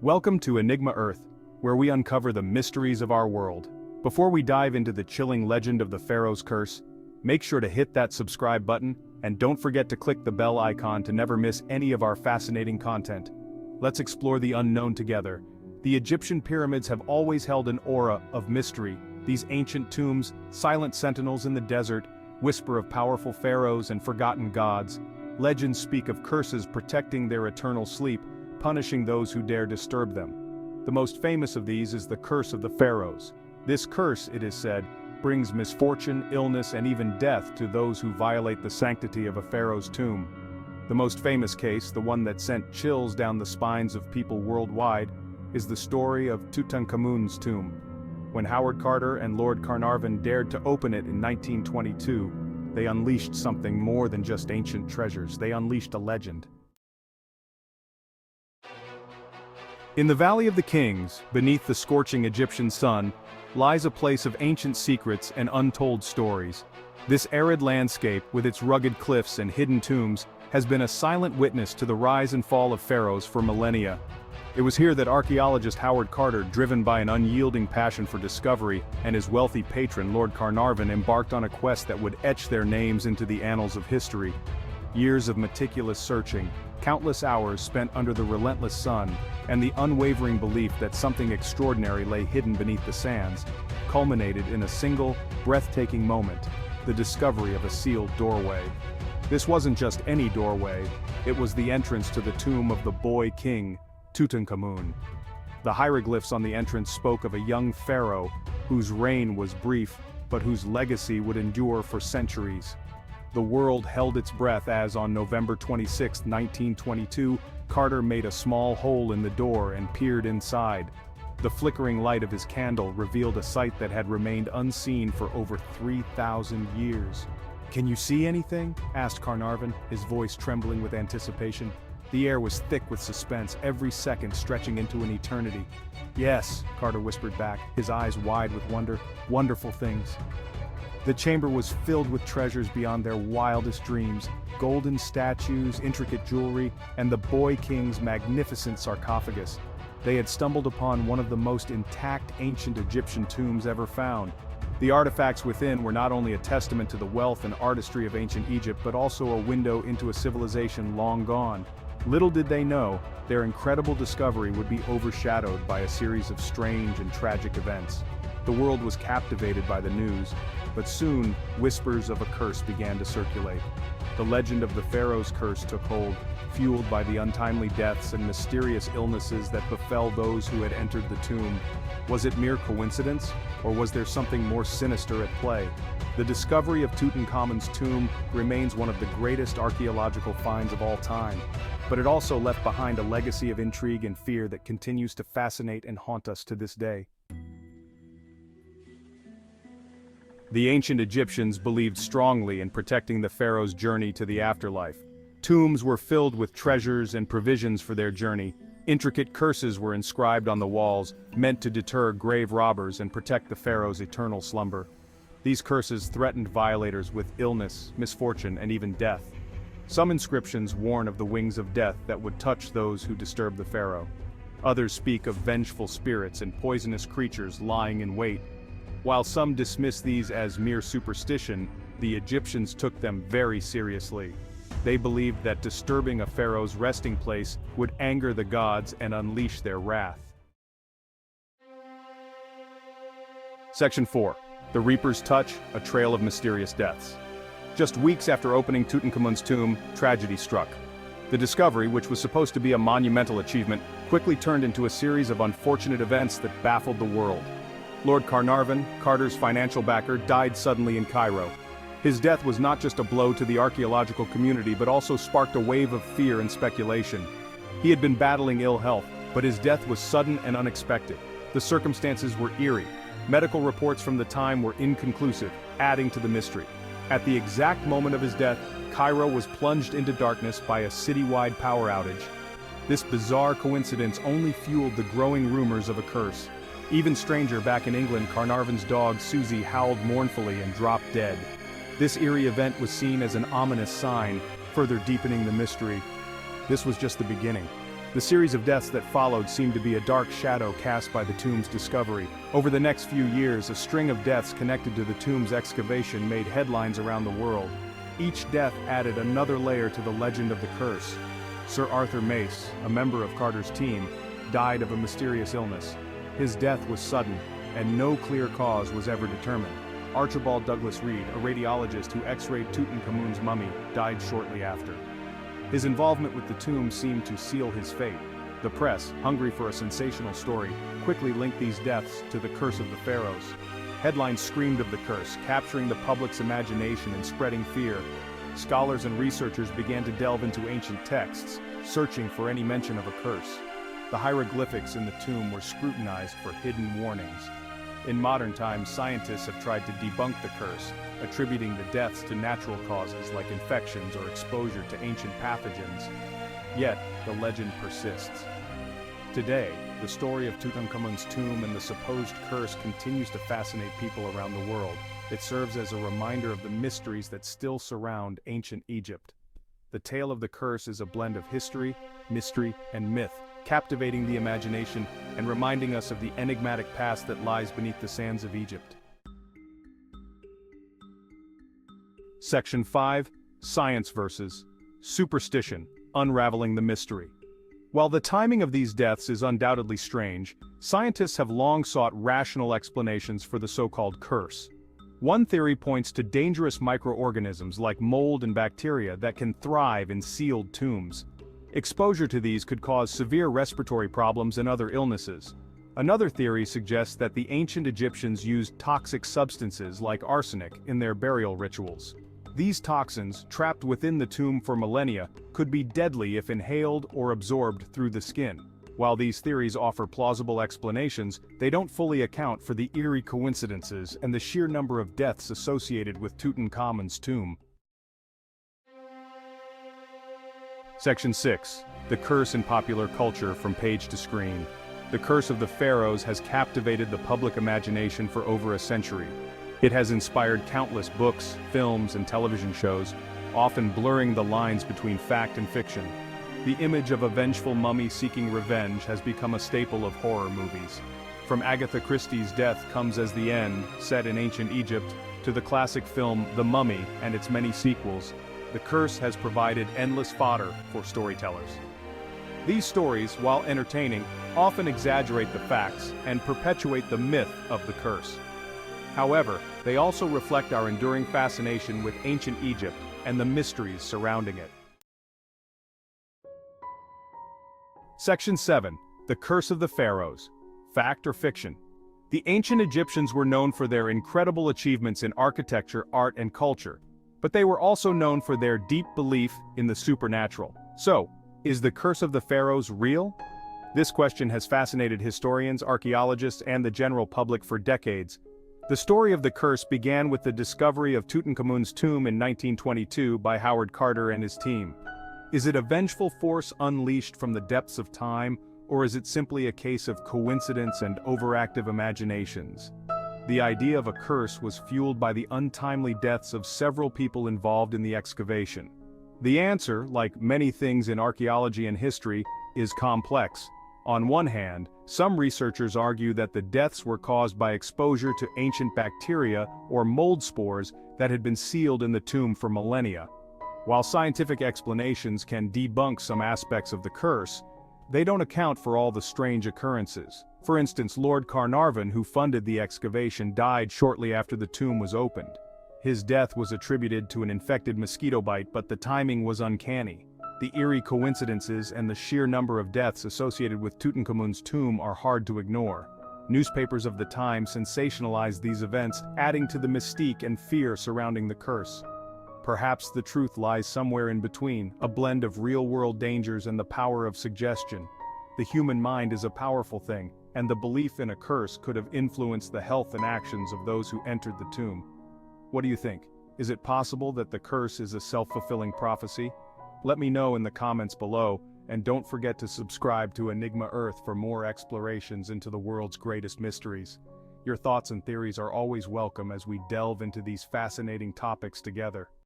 Welcome to Enigma Earth, where we uncover the mysteries of our world. Before we dive into the chilling legend of the Pharaoh's curse, make sure to hit that subscribe button, and don't forget to click the bell icon to never miss any of our fascinating content. Let's explore the unknown together. The Egyptian pyramids have always held an aura of mystery. These ancient tombs, silent sentinels in the desert, whisper of powerful pharaohs and forgotten gods. Legends speak of curses protecting their eternal sleep, punishing those who dare disturb them. The most famous of these is the Curse of the Pharaohs. This curse, it is said, brings misfortune, illness, and even death to those who violate the sanctity of a pharaoh's tomb. The most famous case, the one that sent chills down the spines of people worldwide, is the story of Tutankhamun's tomb. When Howard Carter and Lord Carnarvon dared to open it in 1922, they unleashed something more than just ancient treasures. They unleashed a legend. In the Valley of the Kings, beneath the scorching Egyptian sun, lies a place of ancient secrets and untold stories. This arid landscape, with its rugged cliffs and hidden tombs, has been a silent witness to the rise and fall of pharaohs for millennia. It was here that archaeologist Howard Carter, driven by an unyielding passion for discovery, and his wealthy patron Lord Carnarvon embarked on a quest that would etch their names into the annals of history. Years of meticulous searching, countless hours spent under the relentless sun, and the unwavering belief that something extraordinary lay hidden beneath the sands, culminated in a single, breathtaking moment, the discovery of a sealed doorway. This wasn't just any doorway, it was the entrance to the tomb of the boy king, Tutankhamun. The hieroglyphs on the entrance spoke of a young pharaoh, whose reign was brief, but whose legacy would endure for centuries. The world held its breath as on November 26, 1922, Carter made a small hole in the door and peered inside. The flickering light of his candle revealed a sight that had remained unseen for over 3,000 years. "Can you see anything?" asked Carnarvon, his voice trembling with anticipation. The air was thick with suspense, every second stretching into an eternity. "Yes," Carter whispered back, his eyes wide with wonder. "Wonderful things." The chamber was filled with treasures beyond their wildest dreams, golden statues, intricate jewelry, and the boy king's magnificent sarcophagus. They had stumbled upon one of the most intact ancient Egyptian tombs ever found. The artifacts within were not only a testament to the wealth and artistry of ancient Egypt, but also a window into a civilization long gone. Little did they know, their incredible discovery would be overshadowed by a series of strange and tragic events. The world was captivated by the news, but soon, whispers of a curse began to circulate. The legend of the Pharaoh's curse took hold, fueled by the untimely deaths and mysterious illnesses that befell those who had entered the tomb. Was it mere coincidence, or was there something more sinister at play? The discovery of Tutankhamun's tomb remains one of the greatest archaeological finds of all time, but it also left behind a legacy of intrigue and fear that continues to fascinate and haunt us to this day. The ancient Egyptians believed strongly in protecting the pharaoh's journey to the afterlife. Tombs were filled with treasures and provisions for their journey. Intricate curses were inscribed on the walls, meant to deter grave robbers and protect the pharaoh's eternal slumber. These curses threatened violators with illness, misfortune, and even death. Some inscriptions warn of the wings of death that would touch those who disturb the pharaoh. Others speak of vengeful spirits and poisonous creatures lying in wait. While some dismiss these as mere superstition, the Egyptians took them very seriously. They believed that disturbing a pharaoh's resting place would anger the gods and unleash their wrath. Section 4. The Reaper's Touch, a trail of mysterious deaths. Just weeks after opening Tutankhamun's tomb, tragedy struck. The discovery, which was supposed to be a monumental achievement, quickly turned into a series of unfortunate events that baffled the world. Lord Carnarvon, Carter's financial backer, died suddenly in Cairo. His death was not just a blow to the archaeological community but also sparked a wave of fear and speculation. He had been battling ill health, but his death was sudden and unexpected. The circumstances were eerie. Medical reports from the time were inconclusive, adding to the mystery. At the exact moment of his death, Cairo was plunged into darkness by a citywide power outage. This bizarre coincidence only fueled the growing rumors of a curse. Even stranger, back in England, Carnarvon's dog Susie howled mournfully and dropped dead. This eerie event was seen as an ominous sign, further deepening the mystery. This was just the beginning. The series of deaths that followed seemed to be a dark shadow cast by the tomb's discovery. Over the next few years, a string of deaths connected to the tomb's excavation made headlines around the world. Each death added another layer to the legend of the curse. Sir Arthur Mace, a member of Carter's team, died of a mysterious illness. His death was sudden, and no clear cause was ever determined. Archibald Douglas Reed, a radiologist who x-rayed Tutankhamun's mummy, died shortly after. His involvement with the tomb seemed to seal his fate. The press, hungry for a sensational story, quickly linked these deaths to the curse of the pharaohs. Headlines screamed of the curse, capturing the public's imagination and spreading fear. Scholars and researchers began to delve into ancient texts, searching for any mention of a curse. The hieroglyphics in the tomb were scrutinized for hidden warnings. In modern times, scientists have tried to debunk the curse, attributing the deaths to natural causes like infections or exposure to ancient pathogens. Yet, the legend persists. Today, the story of Tutankhamun's tomb and the supposed curse continues to fascinate people around the world. It serves as a reminder of the mysteries that still surround ancient Egypt. The tale of the curse is a blend of history, mystery, and myth, captivating the imagination and reminding us of the enigmatic past that lies beneath the sands of Egypt. Section 5. Science versus Superstition, Unraveling the Mystery. While the timing of these deaths is undoubtedly strange, scientists have long sought rational explanations for the so-called curse. One theory points to dangerous microorganisms like mold and bacteria that can thrive in sealed tombs. Exposure to these could cause severe respiratory problems and other illnesses. Another theory suggests that the ancient Egyptians used toxic substances like arsenic in their burial rituals. These toxins, trapped within the tomb for millennia, could be deadly if inhaled or absorbed through the skin. While these theories offer plausible explanations, they don't fully account for the eerie coincidences and the sheer number of deaths associated with Tutankhamun's tomb. Section 6. The Curse in Popular Culture from Page to Screen. The Curse of the Pharaohs has captivated the public imagination for over a century. It has inspired countless books, films, and television shows, often blurring the lines between fact and fiction. The image of a vengeful mummy seeking revenge has become a staple of horror movies. From Agatha Christie's Death Comes as the End, set in ancient Egypt, to the classic film The Mummy and its many sequels, the curse has provided endless fodder for storytellers. These stories, while entertaining, often exaggerate the facts and perpetuate the myth of the curse. However, they also reflect our enduring fascination with ancient Egypt and the mysteries surrounding it. Section 7. The Curse of the Pharaohs. Fact or fiction? The ancient Egyptians were known for their incredible achievements in architecture, art, and culture, but they were also known for their deep belief in the supernatural. So, is the Curse of the Pharaohs real? This question has fascinated historians, archaeologists, and the general public for decades. The story of the curse began with the discovery of Tutankhamun's tomb in 1922 by Howard Carter and his team. Is it a vengeful force unleashed from the depths of time, or is it simply a case of coincidence and overactive imaginations? The idea of a curse was fueled by the untimely deaths of several people involved in the excavation. The answer, like many things in archaeology and history, is complex. On one hand, some researchers argue that the deaths were caused by exposure to ancient bacteria or mold spores that had been sealed in the tomb for millennia. While scientific explanations can debunk some aspects of the curse, they don't account for all the strange occurrences. For instance, Lord Carnarvon, who funded the excavation, died shortly after the tomb was opened. His death was attributed to an infected mosquito bite, but the timing was uncanny. The eerie coincidences and the sheer number of deaths associated with Tutankhamun's tomb are hard to ignore. Newspapers of the time sensationalized these events, adding to the mystique and fear surrounding the curse. Perhaps the truth lies somewhere in between, a blend of real-world dangers and the power of suggestion. The human mind is a powerful thing, and the belief in a curse could have influenced the health and actions of those who entered the tomb. What do you think? Is it possible that the curse is a self-fulfilling prophecy? Let me know in the comments below, and don't forget to subscribe to Enigma Earth for more explorations into the world's greatest mysteries. Your thoughts and theories are always welcome as we delve into these fascinating topics together.